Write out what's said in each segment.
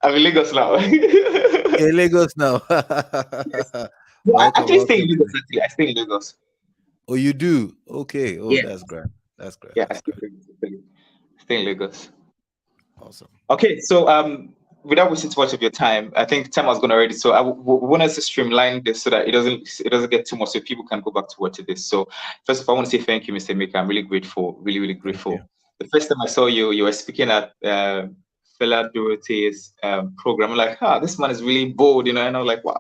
I'm in Lagos now. In Lagos now. Yes. No, I Welcome, actually stay welcome in to Lagos. me. Actually, I stay in Lagos. Oh, you do? Okay. Oh, Yeah, that's great. That's great. yeah, I That's stay great. in Lagos. Stay in Lagos. Awesome. Okay, so without wasting too much of your time, I think time has gone already. So we want us to streamline this so that it doesn't get too much, so people can go back to watch this. So first of all, I want to say thank you, Mr. Maker. I'm really grateful, really, really Thank you. grateful. The first time I saw you, you were speaking at Fela Dorothy's program. I'm like, this man is really bold, and I was like, wow.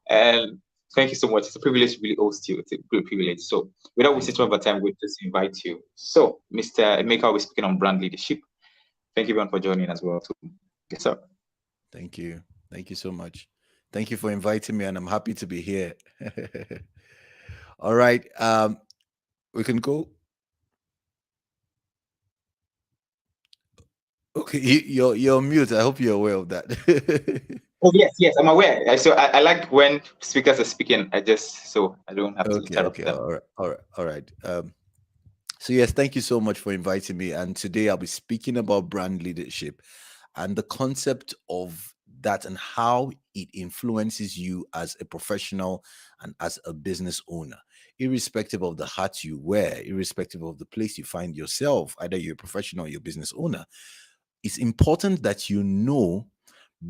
And thank you so much. It's a privilege to really host you. It's a great privilege. So without wasting Thank too you. much time, we'll just invite you. So, Mr. Maker will be speaking on brand leadership. Thank you everyone for joining as well. So, yes, sir. Thank you. Thank you so much. Thank you for inviting me, and I'm happy to be here. All right. We can go. Okay, you're mute. I hope you're aware of that. Oh yes, yes, I'm aware. So I like when speakers are speaking. I just so I don't have to Okay, interrupt okay, them. all right, all right, all right. So yes, thank you so much for inviting me. And today I'll be speaking about brand leadership and the concept of that and how it influences you as a professional and as a business owner, irrespective of the hat you wear, irrespective of the place you find yourself, either you're a professional or you're a business owner. It's important that you know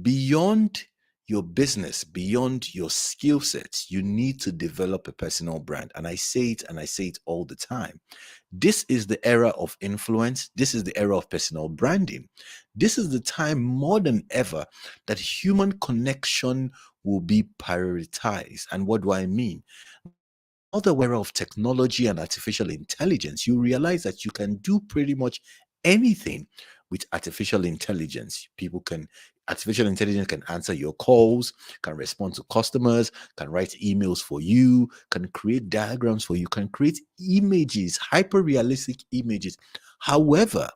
beyond your business, beyond your skill sets, you need to develop a personal brand. And I say it and I say it all the time. This is the era of influence. This is the era of personal branding. This is the time more than ever that human connection will be prioritized. And what do I mean? Now that we're of technology and artificial intelligence, you realize that you can do pretty much anything with artificial intelligence. Artificial intelligence can answer your calls, can respond to customers, can write emails for you, can create diagrams for you, can create images, hyper realistic images. However,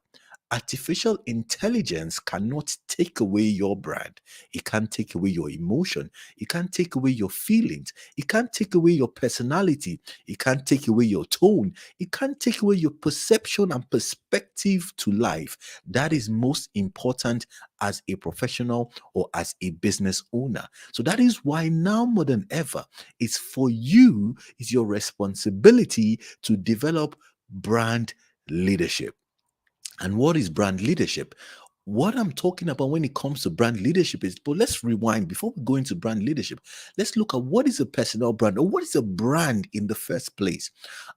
artificial intelligence cannot take away your brand. It can't take away your emotion. It can't take away your feelings. It can't take away your personality. It can't take away your tone. It can't take away your perception and perspective to life. That is most important as a professional or as a business owner. So that is why now more than ever, it's for you, it's your responsibility to develop brand leadership. And what is brand leadership? What I'm talking about when it comes to brand leadership is, but let's rewind before we go into brand leadership. Let's look at what is a personal brand or what is a brand in the first place.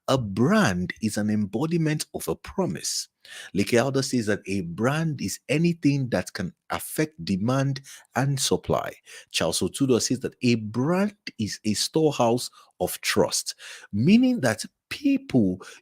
A brand is an embodiment of a promise. Like Elder says that a brand is anything that can affect demand and supply. Charles Otudo says that a brand is a storehouse of trust, meaning that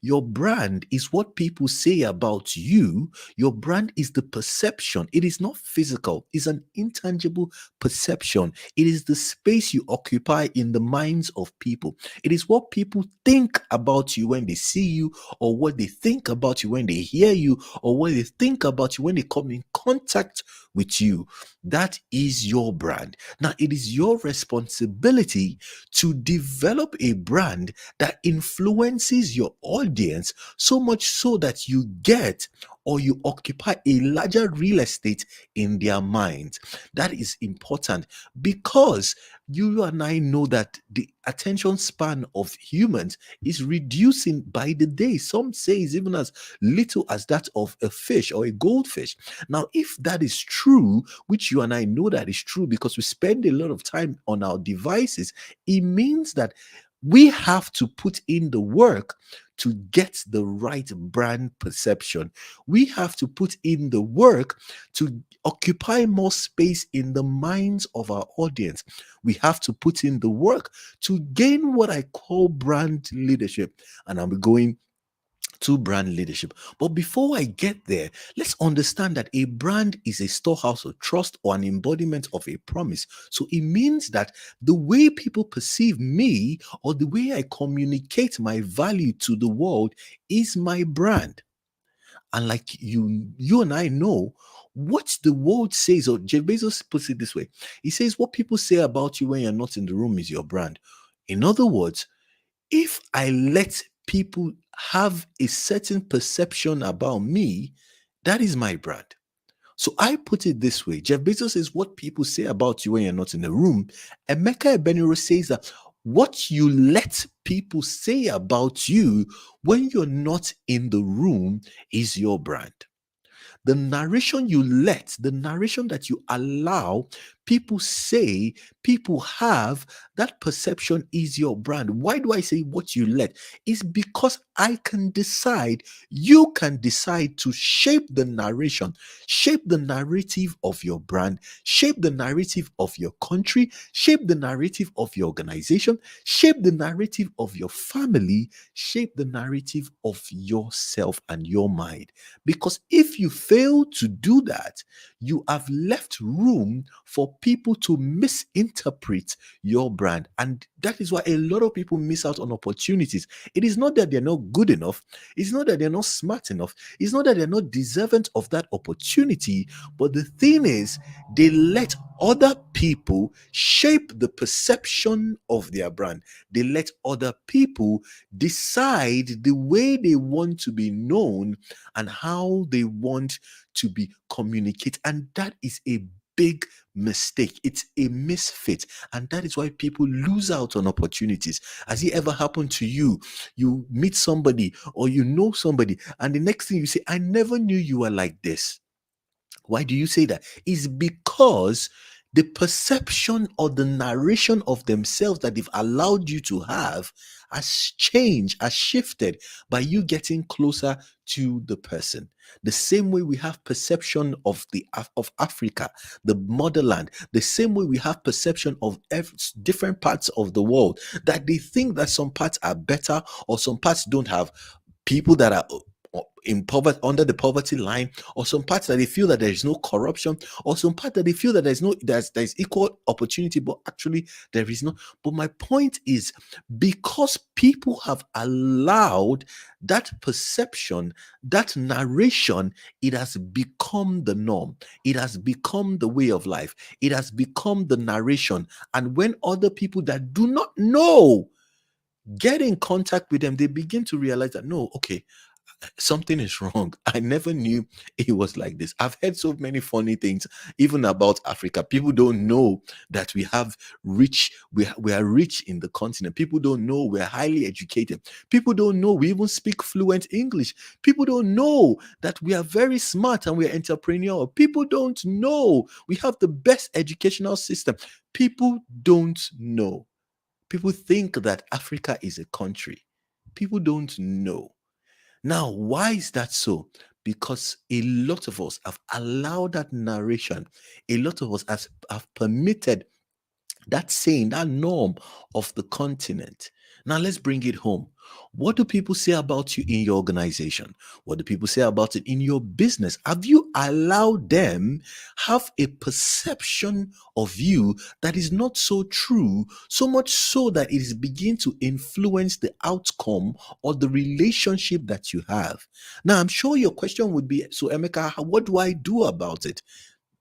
your brand is what people say about you. Your brand is the perception. It is not physical, it's an intangible perception. It is the space you occupy in the minds of people. It is what people think about you when they see you, or what they think about you when they hear you, or what they think about you when they come in contact with you. That is your brand. Now, it is your responsibility to develop a brand that influences your audience so much so that you get or you occupy a larger real estate in their minds. That is important because you and I know that the attention span of humans is reducing by the day. Some say it's even as little as that of a fish or a goldfish. Now, if that is true, which you and I know that is true because we spend a lot of time on our devices, it means that we have to put in the work to get the right brand perception. We have to put in the work to occupy more space in the minds of our audience. We have to put in the work to gain what I call brand leadership. And I'm going to brand leadership. But before I get there, let's understand that a brand is a storehouse of trust or an embodiment of a promise. So it means that the way people perceive me or the way I communicate my value to the world is my brand. And like you and I know, what the world says, or Jeff Bezos puts it this way: he says, what people say about you when you're not in the room is your brand. In other words, if I let people have a certain perception about me, that is my brand. So I put it this way: Jeff Bezos says what people say about you when you're not in the room. Emeka Ebeniro says that what you let people say about you when you're not in the room is your brand. The narration you let, the narration that you allow people say, people have, that perception is your brand. Why do I say what you let? It's because I can decide, you can decide to shape the narration, shape the narrative of your brand, shape the narrative of your country, shape the narrative of your organization, shape the narrative of your family, shape the narrative of yourself and your mind. Because if you fail to do that, you have left room for people to misinterpret your brand. And that is why a lot of people miss out on opportunities. It is not that they're not good enough, it's not that they're not smart enough, it's not that they're not deserving of that opportunity. But the thing is, they let other people shape the perception of their brand. They let other people decide the way they want to be known and how they want to be communicated. And that is a big mistake. It's a misfit. And that is why people lose out on opportunities. Has it ever happened to you? You meet somebody or you know somebody, and the next thing you say, I never knew you were like this. Why do you say that? It's because the perception or the narration of themselves that they've allowed you to have has changed, has shifted by you getting closer to the person. The same way we have perception of of Africa, the motherland, the same way we have perception of different parts of the world, that they think that some parts are better or some parts don't have people that are in poverty, under the poverty line, or some parts that they feel that there is no corruption, or some part that they feel that there's equal opportunity, but actually there is no. But my point is, because people have allowed that perception, that narration, it has become the norm, it has become the way of life, it has become the narration. And when other people that do not know get in contact with them, they begin to realize that no, okay, something is wrong. I never knew it was like this. I've heard so many funny things, even about Africa. People don't know that we have rich, we are rich in the continent. People don't know we're highly educated. People don't know we even speak fluent English. People don't know that we are very smart and we're entrepreneurial. People don't know we have the best educational system. People don't know. People think that Africa is a country. People don't know. Now, why is that so? Because a lot of us have allowed that narration, a lot of us have permitted that saying, that norm of the continent. Now let's bring it home. What do people say about you in your organization? What do people say about it in your business? Have you allowed them have a perception of you that is not so true, so much so that it is begin to influence the outcome or the relationship that you have? Now, I'm sure your question would be, so Emeka, what do I do about it?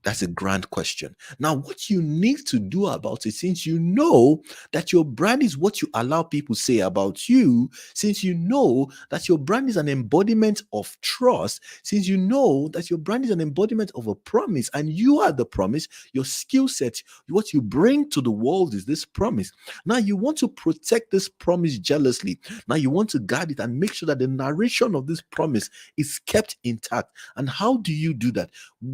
That's a grand question. Now, what you need to do about it, since you know that your brand is what you allow people say about you, since you know that your brand is an embodiment of trust, since you know that your brand is an embodiment of a promise, and you are the promise, your skill set, what you bring to the world is this promise. Now, you want to protect this promise jealously. Now, you want to guard it and make sure that the narration of this promise is kept intact. And how do you do that?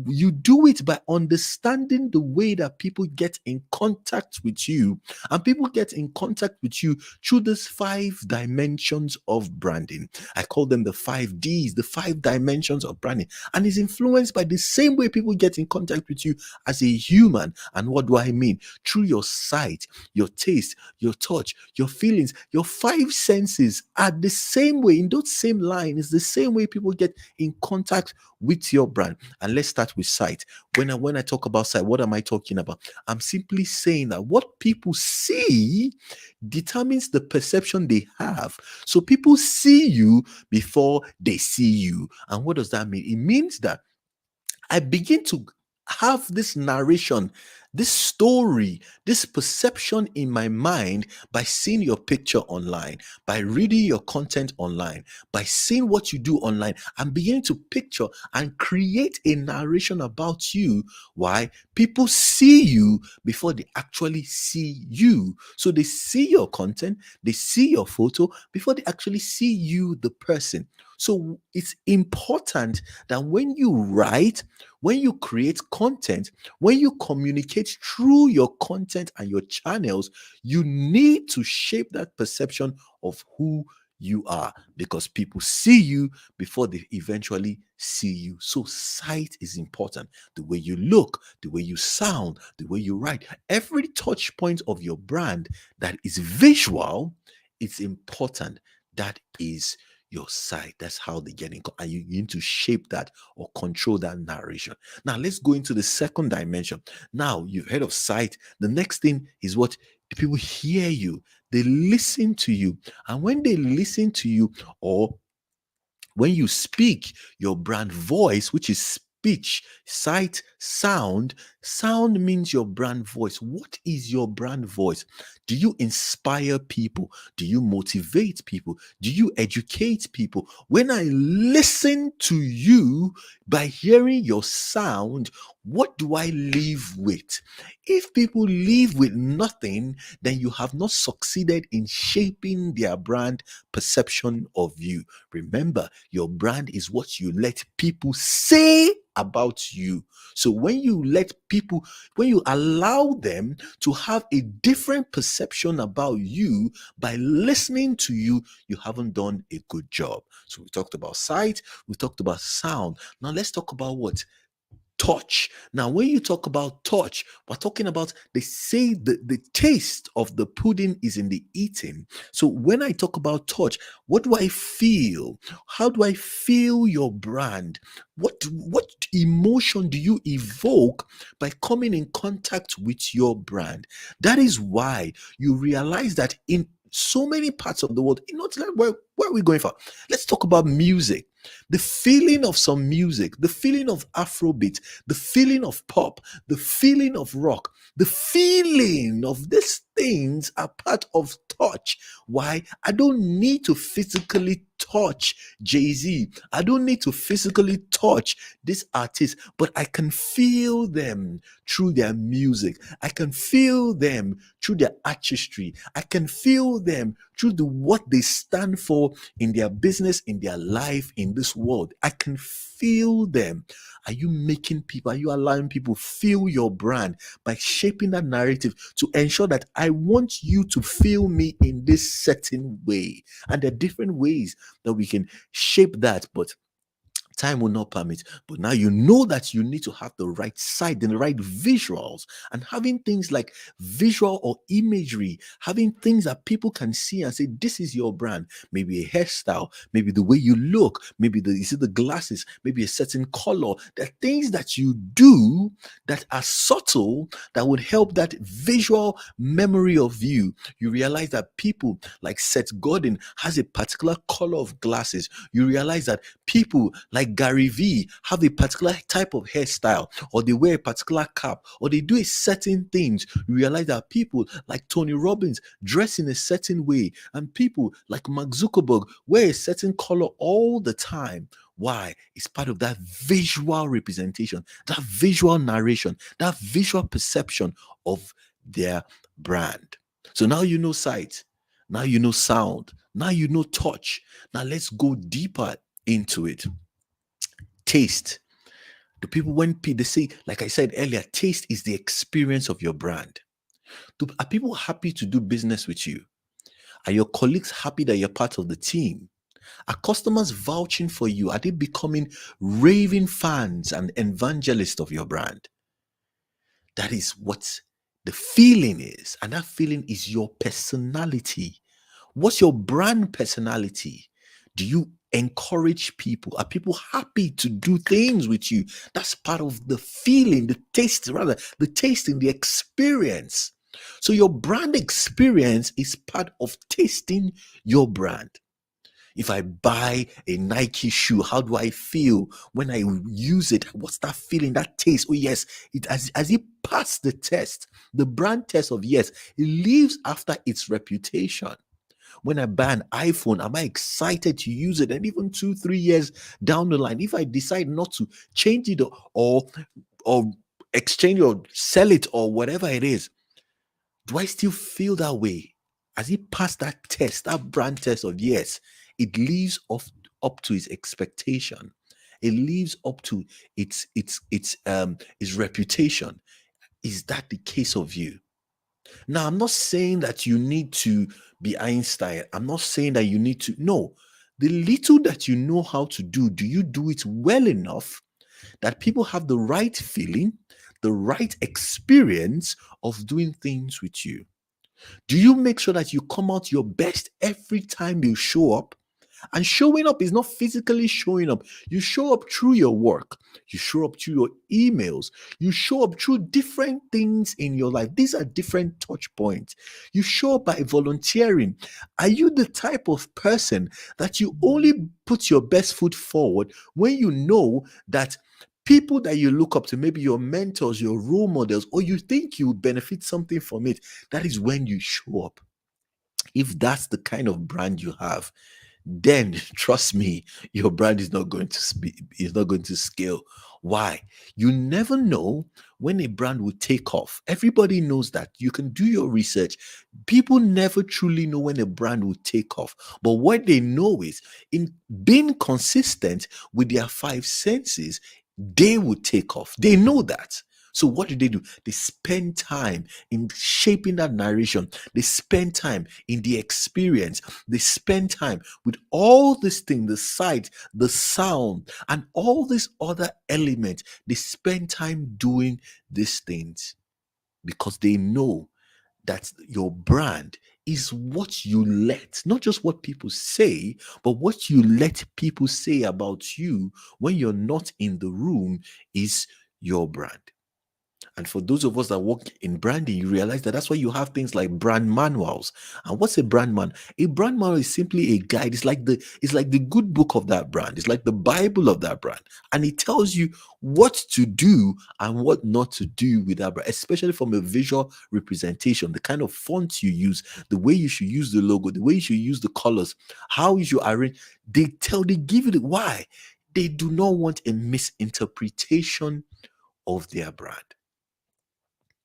You do it by understanding the way that people get in contact with you, and people get in contact with you through these 5 dimensions of branding. I call them the 5 Ds, the 5 dimensions of branding, and it's influenced by the same way people get in contact with you as a human. And what do I mean? Through your sight, your taste, your touch, your feelings, your 5 senses are the same way, in those same line, is the same way people get in contact with your brand. And let's start with sight. When I talk about sight, what am I talking about? I'm simply saying that what people see determines the perception they have. So people see you before they see you. And what does that mean? It means that I begin to have this narration, this story, this perception in my mind by seeing your picture online, by reading your content online, by seeing what you do online. I'm beginning to picture and create a narration about you. Why? People see you before they actually see you. So they see your content, they see your photo before they actually see you, the person. So it's important that when you write, when you create content, when you communicate through your content and your channels, you need to shape that perception of who you are, because people see you before they eventually see you. So sight is important. The way you look, the way you sound, the way you write, every touch point of your brand that is visual, it's important. That is your sight. That's how they get in. And you need to shape that or control that narration. Now, let's go into the second dimension. Now, you've heard of sight. The next thing is what? The people hear you, they listen to you. And when they listen to you, or when you speak, your brand voice, which is speech, sight, sound means your brand voice. What is your brand voice? Do you inspire people? Do you motivate people? Do you educate people? When I listen to you by hearing your sound, what do I leave with? If people leave with nothing, then you have not succeeded in shaping their brand perception of you. Remember, your brand is what you let people say about you. So when you let people, when you allow them to have a different perception about you by listening to you, you haven't done a good job. So we talked about sight, we talked about sound. Now let's talk about what? Touch. Now, when you talk about touch, we're talking about, they say the taste of the pudding is in the eating. So when I talk about touch, what do I feel? How do I feel your brand? What emotion do you evoke by coming in contact with your brand? That is why you realize that in so many parts of the world, not like where are we going for? Let's talk about music. The feeling of some music, the feeling of Afrobeat, the feeling of pop, the feeling of rock, the feeling of these things are part of touch. Why? I don't need to physically touch Jay-Z. I don't need to physically touch this artist, but I can feel them through their music. I can feel them through their artistry. I can feel them through what they stand for in their business, in their life, in this world. I can feel them. Are you making people, are you allowing people feel your brand by shaping that narrative to ensure that I want you to feel me in this certain way? And there are different ways that we can shape that, but time will not permit. But now you know that you need to have the right side and the right visuals, and having things like visual or imagery, having things that people can see and say, this is your brand. Maybe a hairstyle, maybe the way you look, maybe you see the glasses, maybe a certain color. There are things that you do that are subtle that would help that visual memory of you. You realize that people like Seth Godin has a particular color of glasses. You realize that people like Gary Vee have a particular type of hairstyle, or they wear a particular cap, or they do a certain things. You realize that people like Tony Robbins dress in a certain way, and people like Mark Zuckerberg wear a certain color all the time. Why? It's part of that visual representation, that visual narration, that visual perception of their brand. So now you know sight, now you know sound, now you know touch. Now let's go deeper into it. Taste. The people, when they say, like I said earlier, taste is the experience of your brand. Are people happy to do business with you? Are your colleagues happy that you're part of the team? Are customers vouching for you? Are they becoming raving fans and evangelists of your brand? That is what the feeling is. And that feeling is your personality. What's your brand personality? Do you encourage people? Are people happy to do things with you? That's part of the feeling, the taste, rather, the tasting, the experience. So your brand experience is part of tasting your brand. If I buy a Nike shoe, how do I feel when I use it? What's that feeling, that taste? Oh, yes, it as it passed the test, the brand test of yes, it leaves after its reputation. When I buy an iPhone, am I excited to use it? And even 2, 3 years down the line, if I decide not to change it or exchange or sell it or whatever it is, do I still feel that way? Has it passed that test, that brand test of yes, it lives up to its expectation. It lives up to its reputation. Is that the case of you? Now, I'm not saying that you need to be Einstein. I'm not saying that you need to. No. The little that you know how to do you do it well enough that people have the right feeling, the right experience of doing things with you? Do you make sure that you come out your best every time you show up? And showing up is not physically showing up. You show up through your work. You show up through your emails. You show up through different things in your life. These are different touch points. You show up by volunteering. Are you the type of person that you only put your best foot forward when you know that people that you look up to, maybe your mentors, your role models, or you think you benefit something from it, that is when you show up? If that's the kind of brand you have, then trust me, your brand is not going to scale. Why? You never know when a brand will take off. Everybody knows that. You can do your research. People never truly know when a brand will take off. But what they know is in being consistent with their five senses, they will take off. They know that. So what do? They spend time in shaping that narration. They spend time in the experience. They spend time with all these things, the sight, the sound, and all these other elements. They spend time doing these things because they know that your brand is what you let, not just what people say, but what you let people say about you when you're not in the room is your brand. And for those of us that work in branding, you realize that that's why you have things like brand manuals. And what's a brand man? A brand manual is simply a guide. It's like the good book of that brand. It's like the Bible of that brand. And it tells you what to do and what not to do with that brand, especially from a visual representation, the kind of font you use, the way you should use the logo, the way you should use the colors, how you should arrange. They give you the why. They do not want a misinterpretation of their brand.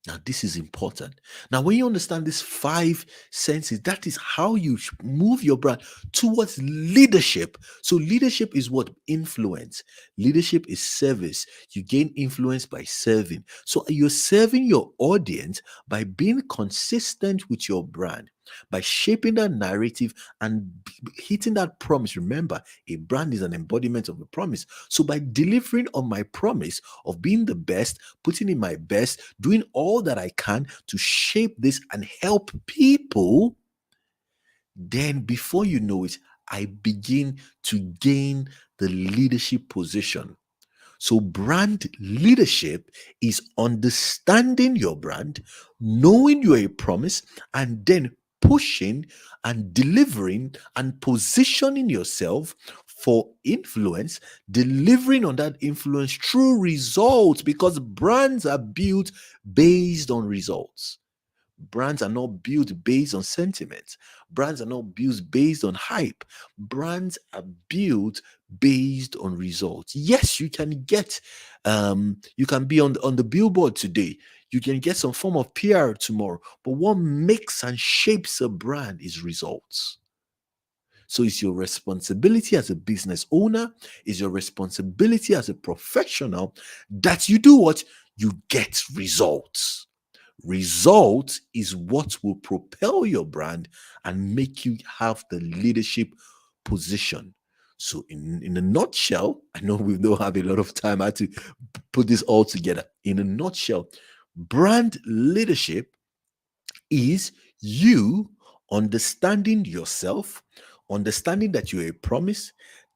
Now, this is important. Now, when you understand these five senses, that is how you move your brand towards leadership. So, leadership is what? Influence. Leadership is service. You gain influence by serving. So, you're serving your audience by being consistent with your brand, by shaping that narrative and hitting that promise. Remember, a brand is an embodiment of a promise. So, by delivering on my promise of being the best, putting in my best, doing all that I can to shape this and help people, then before you know it, I begin to gain the leadership position. So, brand leadership is understanding your brand, knowing you're a promise, and then pushing and delivering and positioning yourself for influence, delivering on that influence through results, because brands are built based on results. Brands are not built based on sentiment. Brands are not built based on hype. Brands are built based on results. Yes, you can be on the billboard today. You can get some form of PR tomorrow. But what makes and shapes a brand is results. So it's your responsibility as a business owner, it's your responsibility as a professional that you do what? You get results. Result is what will propel your brand and make you have the leadership position. So, in a nutshell, I know we don't have a lot of time. I had to put this all together. In a nutshell, brand leadership is you understanding yourself, understanding that you're a promise,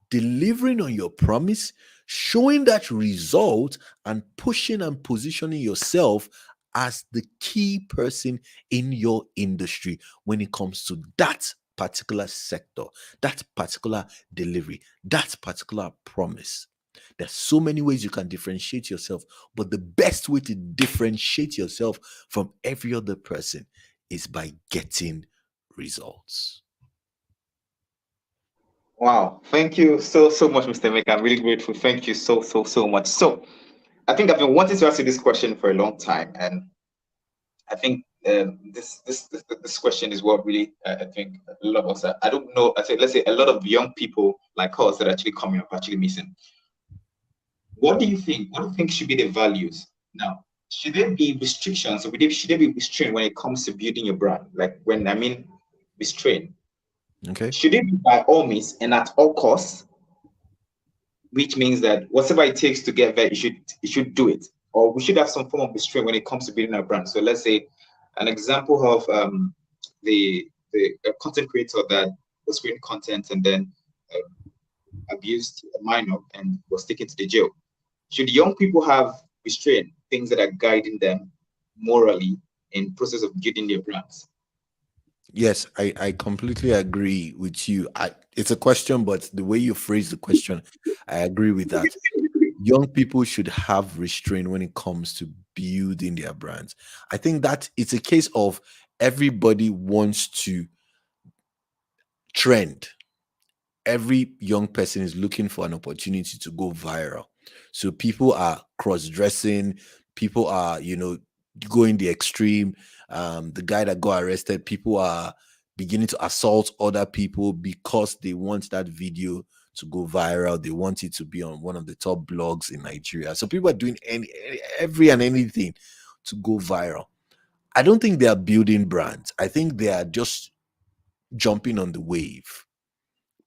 delivering on your promise, showing that result, and pushing and positioning yourself as the key person in your industry when it comes to that particular sector, that particular delivery, that particular promise. There's so many ways you can differentiate yourself, but the best way to differentiate yourself from every other person is by getting results. Wow. Thank you so much, Mr. Mike. I'm really grateful. Thank you so much. So I think I've been wanting to ask you this question for a long time, and I think this question is what really I think a lot of us I don't know. I say let's say a lot of young people like us that are actually coming up actually missing. What do you think? What do you think should be the values now? Should there be restrictions, or should there be restraint when it comes to building your brand? Like when I mean restraint, Okay. should it be by all means and at all costs, which means that whatever it takes to get there, you should do it, or we should have some form of restraint when it comes to building our brand. So let's say an example of the content creator that was creating content and then abused a minor and was taken to the jail. Should young people have restraint, things that are guiding them morally in process of building their brands? Yes, I completely agree with you. It's a question, but the way you phrase the question, I agree with that. Young people should have restraint when it comes to building their brands. I think that it's a case of everybody wants to trend. Every young person is looking for an opportunity to go viral. So people are cross-dressing, people are, going the extreme. The guy that got arrested, people are beginning to assault other people because they want that video to go viral. They want it to be on one of the top blogs in Nigeria. So people are doing every and anything to go viral. I don't think they are building brands. I think they are just jumping on the wave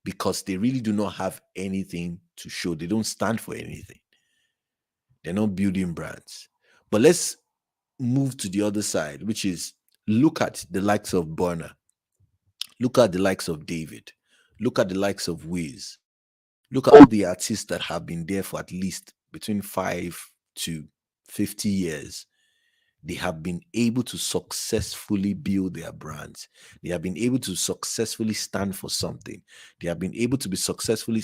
because they really do not have anything to show. They don't stand for anything. They're not building brands. But let's move to the other side, which is look at the likes of Burner, look at the likes of David, look at the likes of Wiz, look at all the artists that have been there for at least between 5 to 50 years. They have been able to successfully build their brands. They have been able to successfully stand for something. They have been able to be successfully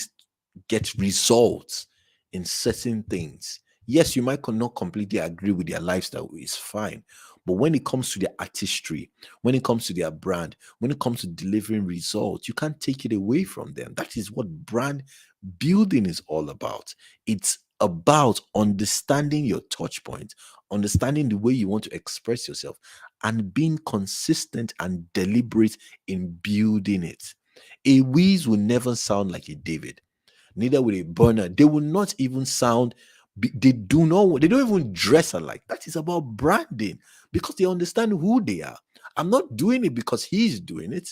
get results in certain things. Yes, you might not completely agree with their lifestyle, it's fine. But when it comes to their artistry, when it comes to their brand, when it comes to delivering results, you can't take it away from them. That is what brand building is all about. It's about understanding your touch points, understanding the way you want to express yourself, and being consistent and deliberate in building it. A Wiz will never sound like a David, neither will a Burner. They will not even sound. They do not. They don't even dress alike. That is about branding because they understand who they are. I'm not doing it because he's doing it.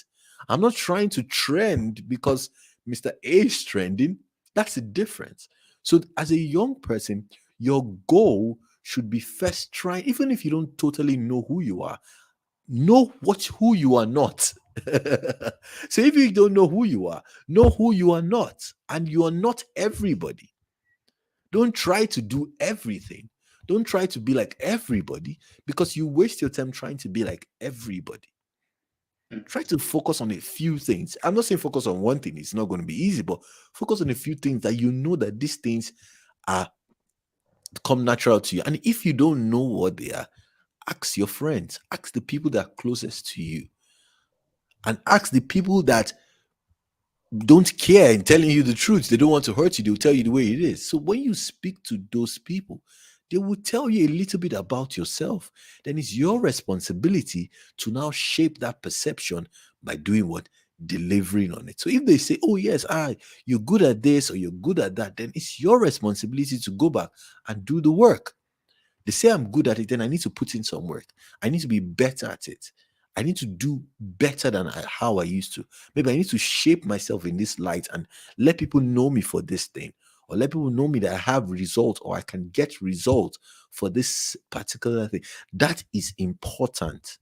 I'm not trying to trend because Mr. A is trending. That's the difference. So, as a young person, your goal should be first trying, even if you don't totally know who you are, know who you are not. So if you don't know who you are not, and you are not everybody. Don't try to do everything. Don't try to be like everybody because you waste your time trying to be like everybody. Try to focus on a few things. I'm not saying focus on one thing, it's not going to be easy, but focus on a few things that you know that these things are come natural to you. And if you don't know what they are, ask your friends, ask the people that are closest to you, and ask the people that don't care in telling you the truth. They don't want to hurt you. They'll tell you the way it is. So when you speak to those people, they will tell you a little bit about yourself. Then it's your responsibility to now shape that perception by doing what? Delivering on it. So if they say, oh, yes, you're good at this or you're good at that, then it's your responsibility to go back and do the work. They say I'm good at it, then I need to put in some work. I need to be better at it. I need to do better than how I used to. Maybe I need to shape myself in this light and let people know me for this thing, or let people know me that I have results or I can get results for this particular thing. That is important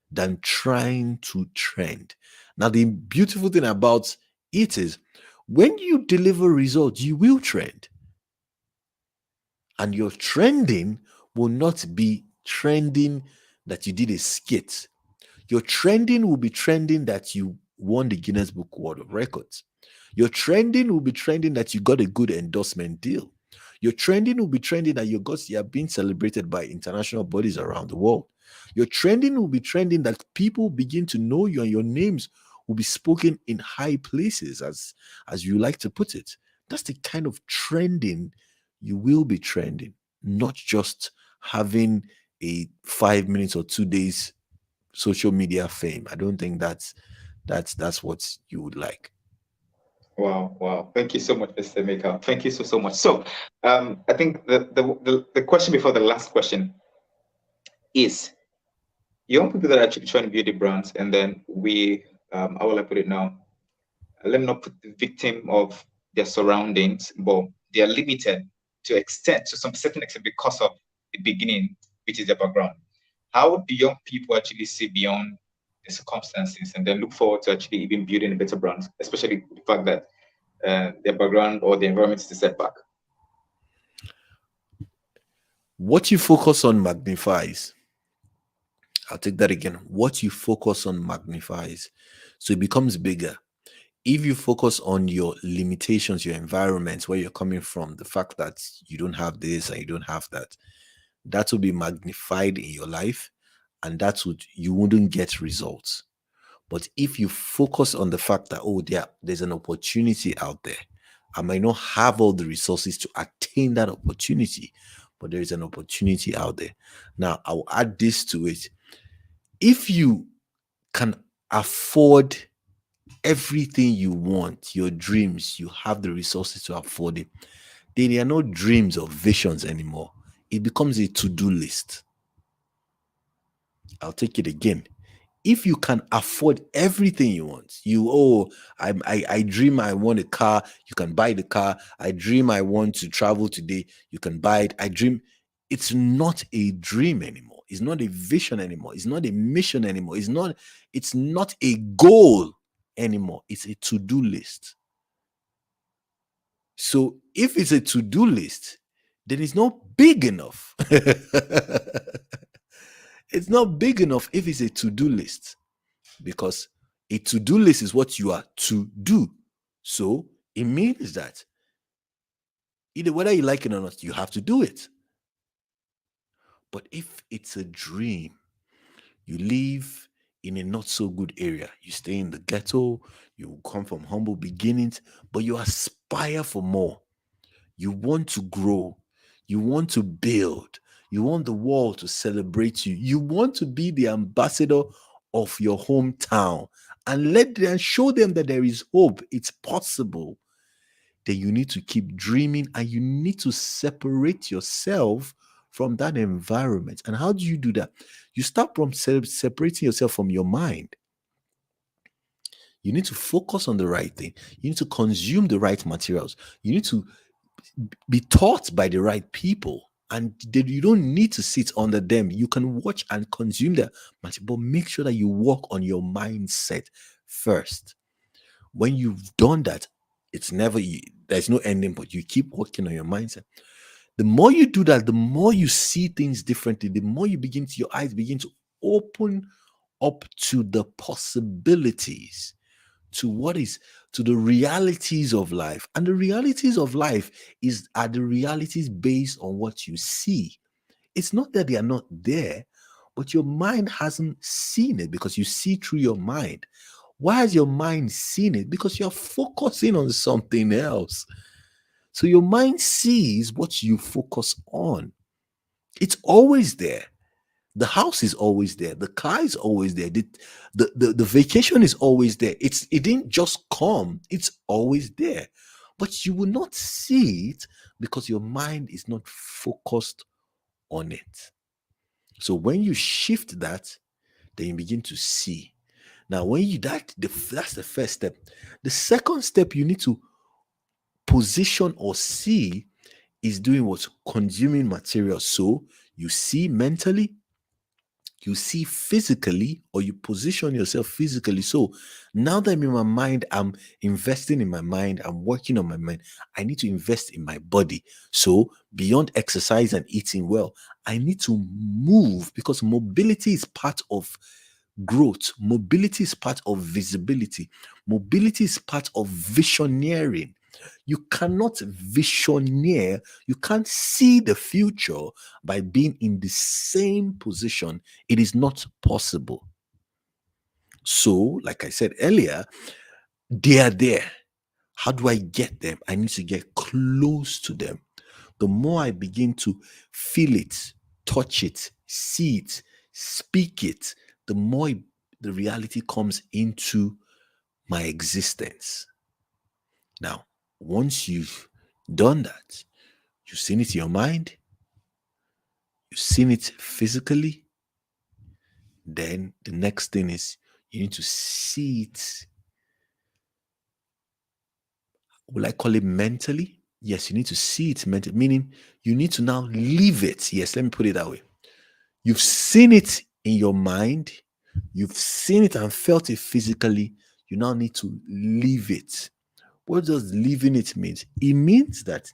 than trying to trend. Now, the beautiful thing about it is when you deliver results, you will trend. And your trending will not be trending that you did a skit. Your trending will be trending that you won the Guinness Book World of Records. Your trending will be trending that you got a good endorsement deal. Your trending will be trending that you are being celebrated by international bodies around the world. Your trending will be trending that people begin to know you and your names will be spoken in high places, as you like to put it. That's the kind of trending you will be trending, not just having a 5 minutes or 2 days social media fame. I don't think that's what you would like. Wow, wow. Thank you so much, Mr. Maker. Thank you so much. So, I think the question before the last question is young people that are actually trying to build the brands, and then how will I put it now? Let me not put the victim of their surroundings, but they are limited to some certain extent because of the beginning, which is their background. How do young people actually see beyond the circumstances and then look forward to actually even building a better brand, especially the fact that their background or the environment is a setback? What you focus on magnifies. I'll take that again. What you focus on magnifies. So it becomes bigger. If you focus on your limitations, your environment, where you're coming from, the fact that you don't have this and you don't have that, that will be magnified in your life, and you wouldn't get results. But if you focus on the fact that, oh, there's an opportunity out there, I might not have all the resources to attain that opportunity, but there is an opportunity out there. Now, I'll add this to it. If you can afford everything you want, your dreams, you have the resources to afford it, they are not dreams or visions anymore. It becomes a to-do list. I'll take it again. If you can afford everything you want, I dream I want a car, you can buy the car. I dream I want to travel today, you can buy it. I dream. It's not a dream anymore. It's not a vision anymore. It's not a mission anymore. It's not a goal anymore. It's a to-do list. So if it's a to-do list, then it's not big enough. It's not big enough if it's a to-do list, because a to-do list is what you are to do. So it means that either whether you like it or not, you have to do it. But if it's a dream, you live in a not so good area, you stay in the ghetto, you come from humble beginnings, but you aspire for more. You want to grow. You want to build. You want the world to celebrate you. You want to be the ambassador of your hometown and let them show them that there is hope. It's possible. Then you need to keep dreaming, and you need to separate yourself from that environment. And how do you do that? You start from separating yourself from your mind. You need to focus on the right thing. You need to consume the right materials. You need to be taught by the right people, and you don't need to sit under them. You can watch and consume them, but make sure that you work on your mindset first. When you've done that, there's no ending, but you keep working on your mindset. The more you do that, the more you see things differently, the more your eyes begin to open up to the possibilities, to the realities of life. And the realities of life are the realities based on what you see. It's not that they are not there, but your mind hasn't seen it, because you see through your mind. Why has your mind seen it? Because you're focusing on something else. So your mind sees what you focus on. It's always there. The house is always there. The car is always there. The vacation is always there. It didn't just come. It's always there. But you will not see it because your mind is not focused on it. So when you shift that, then you begin to see. Now, that's the first step. The second step you need to position or see is doing what? Consuming material. So you see mentally, you see physically, or you position yourself physically. So now that I'm in my mind, I'm investing in my mind, I'm working on my mind, I need to invest in my body. So beyond exercise and eating well, I need to move, because mobility is part of growth. Mobility is part of visibility. Mobility is part of visioneering. You cannot visioneer, you can't see the future by being in the same position. It is not possible. So, like I said earlier, they are there. How do I get them? I need to get close to them. The more I begin to feel it, touch it, see it, speak it, the more the reality comes into my existence. Now, once you've done that, you've seen it in your mind, you've seen it physically, then the next thing is you need to see it. Will I call it mentally? Yes, you need to see it mentally, meaning you need to now live it. Yes, let me put it that way. You've seen it in your mind, you've seen it and felt it physically. You now need to live it. What does living it mean? It means that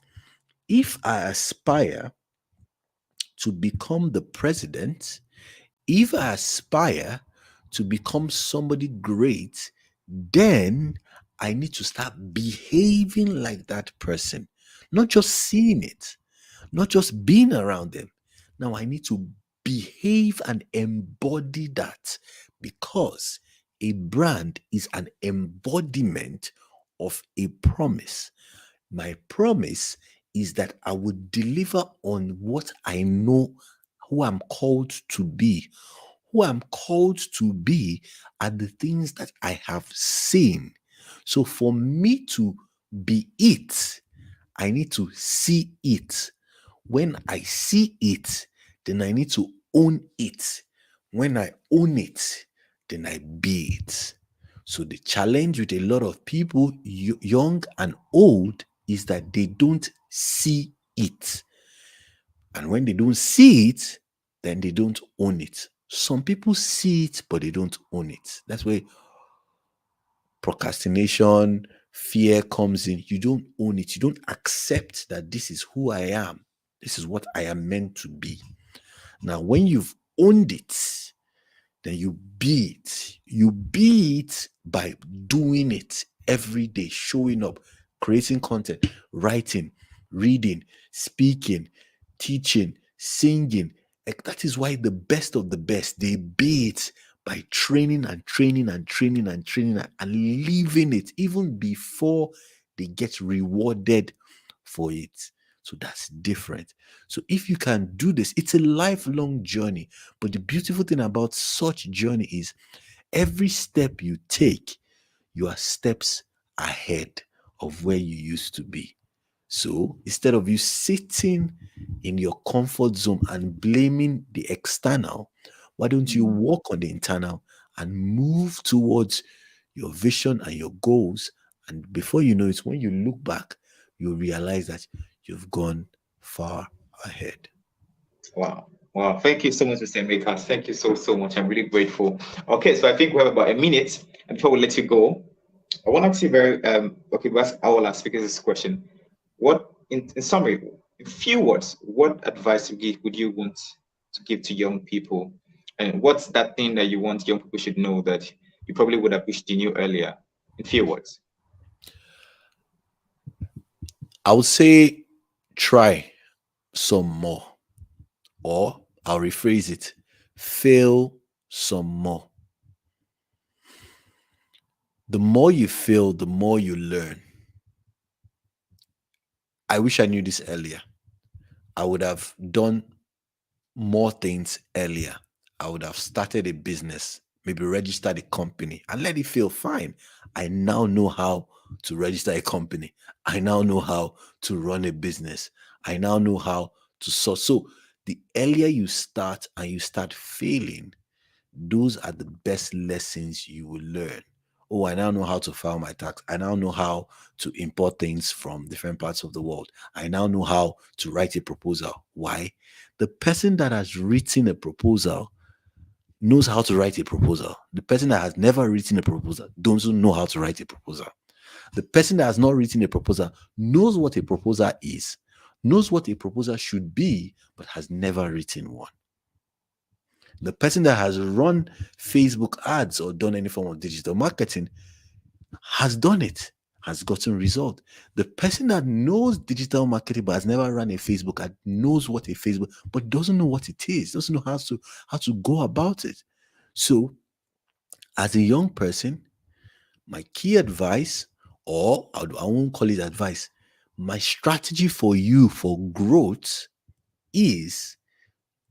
if I aspire to become the president, if I aspire to become somebody great, then I need to start behaving like that person, not just seeing it, not just being around them. Now I need to behave and embody that, because a brand is an embodiment of a promise. My promise is that I would deliver on what I know who I'm called to be. Who I'm called to be are the things that I have seen. So for me to be it, I need to see it. When I see it, then I need to own it. When I own it, then I be it. So the challenge with a lot of people, young and old, is that they don't see it. And when they don't see it, then they don't own it. Some people see it, but they don't own it. That's where procrastination, fear comes in. You don't own it. You don't accept that this is who I am. This is what I am meant to be. Now, when you've owned it, then you be it. You be it by doing it every day, showing up, creating content, writing, reading, speaking, teaching, singing. That is why the best of the best, they be it by training and training and training and training and living it even before they get rewarded for it. So that's different. So if you can do this, it's a lifelong journey. But the beautiful thing about such journey is every step you take, you are steps ahead of where you used to be. So instead of you sitting in your comfort zone and blaming the external, why don't you work on the internal and move towards your vision and your goals? And before you know it, when you look back, you realize that you've gone far ahead. Wow. Wow. Thank you so much, Mr. Emeka. Thank you so much. I'm really grateful. Okay, so I think we have about a minute. And before we let you go, I want to ask you very okay, but I will ask because this question. What in summary, in few words, what advice would you want to give to young people? And what's that thing that you want young people should know that you probably would have wished you knew earlier? In few words. I would say try some more, or I'll rephrase it, fail some more. The more you fail, the more you learn. I wish I knew this earlier. I would have done more things earlier. I would have started a business, maybe registered a company and let it feel fine. I now know how to register a company. I now know how to run a business. I now know how to sort. So the earlier you start and you start failing, those are the best lessons you will learn. Oh, I now know how to file my tax. I now know how to import things from different parts of the world. I now know how to write a proposal. Why? The person that has written a proposal knows how to write a proposal. The person that has never written a proposal doesn't know how to write a proposal. The person that has not written a proposal knows what a proposal is, knows what a proposal should be, but has never written one. The person that has run Facebook ads or done any form of digital marketing has done it, has gotten result. The person that knows digital marketing but has never run a Facebook ad knows what a Facebook, but doesn't know what it is, doesn't know how to go about it. So, as a young person, my key advice, or I won't call it advice, my strategy for you for growth is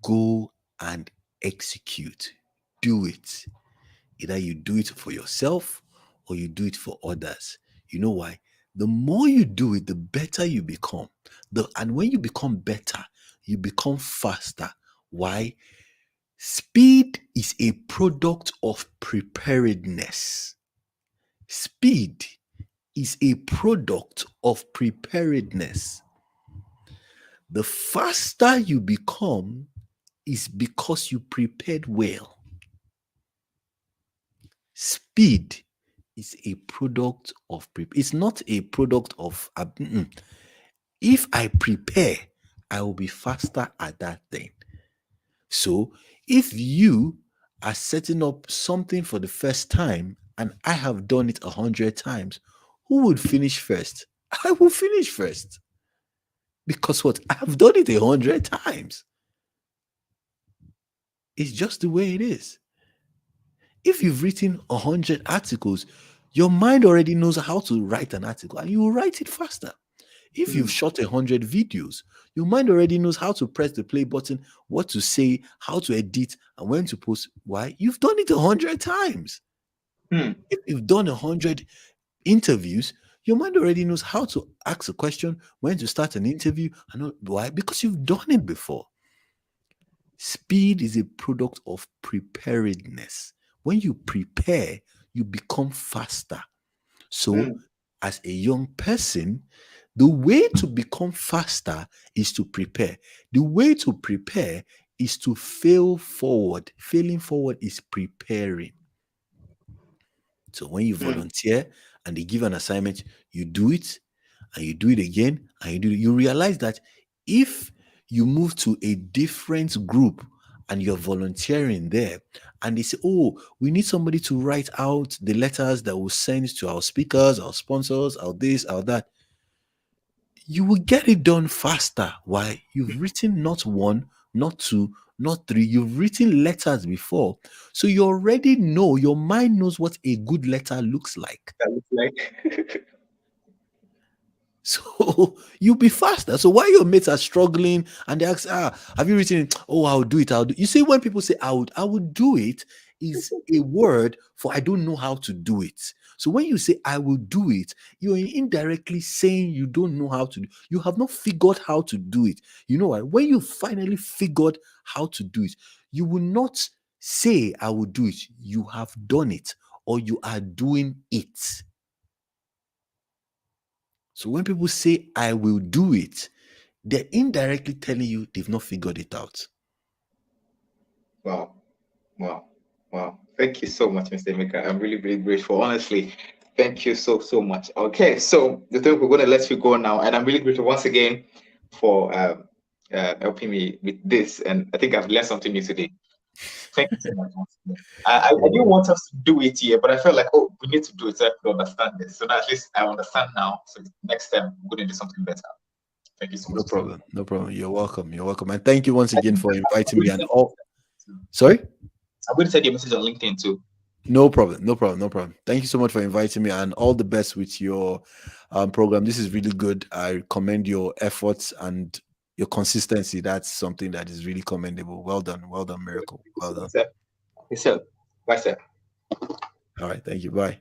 go and execute. Do it. Either you do it for yourself or you do it for others. You know why? The more you do it, the better you become. And when you become better, you become faster. Why? Speed is a product of preparedness. Speed is a product of preparedness. The faster you become is because you prepared well. Speed is a product of it's not a product of if I prepare, I will be faster at that thing. So if you are setting up something for the first time and I have done it 100 times, who would finish first? I will finish first. Because what? I have done it 100 times. It's just the way it is. If you've written 100 articles, your mind already knows how to write an article and you will write it faster. If you've shot 100 videos, your mind already knows how to press the play button, what to say, how to edit, and when to post. Why? You've done it 100 times. If you've done 100 interviews, your mind already knows how to ask a question, when to start an interview. And why? Because you've done it before. Speed is a product of preparedness. When you prepare, you become faster. So, as a young person, the way to become faster is to prepare. The way to prepare is to fail forward. Failing forward is preparing. So, when you volunteer and they give an assignment, you do it and you do it again and you do it. You realize that if you move to a different group and you're volunteering there and they say, oh, we need somebody to write out the letters that we'll send to our speakers, our sponsors, our this, our that, you will get it done faster. Why? You've written not one, not two, not three. You've written letters before. So you already know, your mind knows what a good letter looks like. That looks like. So you'll be faster. So while your mates are struggling and they ask, have you written it? Oh, I'll do it. I'll do. You see, when people say I would do it, is a word for I don't know how to do it. So when you say I will do it, you're indirectly saying you don't know how to do. You have not figured how to do it. You know what? When you finally figured how to do it, you will not say I will do it. You have done it or you are doing it. So when people say, I will do it, they're indirectly telling you they've not figured it out. Wow. Wow. Wow. Thank you so much, Mr. Emeka. I'm really, really grateful. Honestly, thank you so, so much. Okay, so the thing we're going to let you go now. And I'm really grateful once again for helping me with this. And I think I've learned something new today. Thank you so much once again. I didn't want us to do it here, but I felt like, oh, we need to do it so I could understand this. So now at least I understand now. So next time, we're going to do something better. Thank you so much. No problem. No problem. You're welcome. You're welcome. And thank you once I again think for inviting me. And I'm all. Sorry? going to send you a message on LinkedIn too. No problem. No problem. No problem. Thank you so much for inviting me and all the best with your program. This is really good. I commend your efforts and your consistency. That's something that is really commendable. Well done. Well done, Miracle. Well done. Yes, sir. Bye, sir. All right. Thank you. Bye.